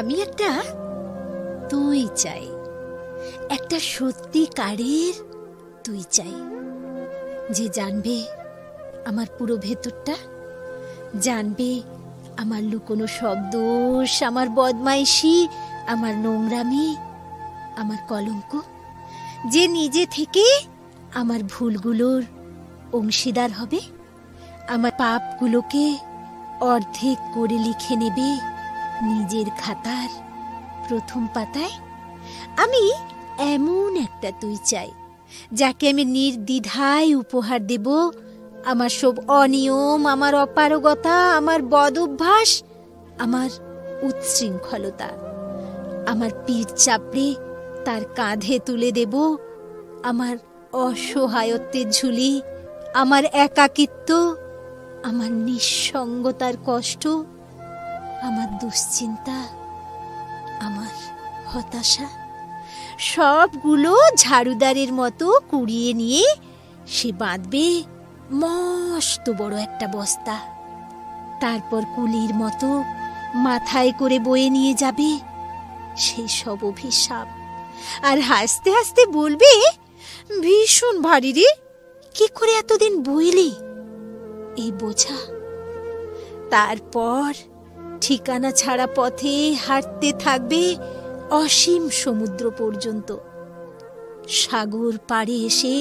আমি একটা তুই চাই, একটা সত্যিকারের তুই চাই, যে জানবে আমার পুরো ভেতরটা, জানবে আমার লুকোনো সব দোষ, আমার বদমাইশি, আমার নোংরামি, আমার কলঙ্ক, যে নিজে থেকে আমার ভুলগুলোর অংশীদার হবে, আমার পাপগুলোকে অর্ধেক করে লিখে নেবে নিজের খাতার প্রথম পাতায়। আমি এমন একটা তুই চাই, যাকে আমি নির্দ্বিধায় উপহার দেব আমার সব অনিয়ম, আমার অপারগতা, আমার বদ অভ্যাস, আমার উচ্ছৃঙ্খলতা। আমার পিঠ চাপড়ে তার কাঁধে তুলে দেব আমার অসহায়ত্বের ঝুলি, আমার একাকিত্ব, আমার নিঃসঙ্গতার কষ্ট, আমার দুশ্চিন্তা, আমার হতাশা, সবগুলো ঝাড়ুদারের মতো কুড়িয়ে নিয়ে সে বাঁধবে মস্ত বড় একটা বস্তা। তারপর কুলির মতো মাথায় করে বয়ে নিয়ে যাবে সেই সব অভিশাপ, আর হাসতে হাসতে বলবে, ভীষণ ভারী রে, কি করে এতদিন বইলি এই বোঝা। তারপর ঠিকানা ছাড়া পথে হাঁটতে থাকবে অসীম সমুদ্র পর্যন্ত। সাগর পাড়ে এসে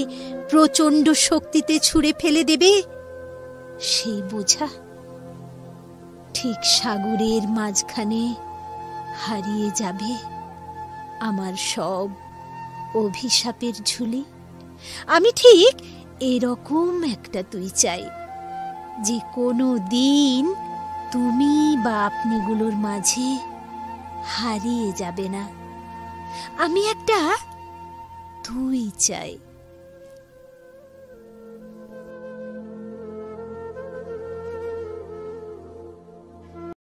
প্রচণ্ড শক্তিতে ছুঁড়ে ফেলে দেবে সেই বোঝা। ঠিক সাগরের মাঝখানে হারিয়ে যাবে আমার সব অভিশাপের ঝুলি। আমি ঠিক এরকম একটা তুই চাই, যে কোনো দিন তুমি বা আপনিগুলোর মাঝে হারিয়ে যাবে না। আমি একটা তুই চাই।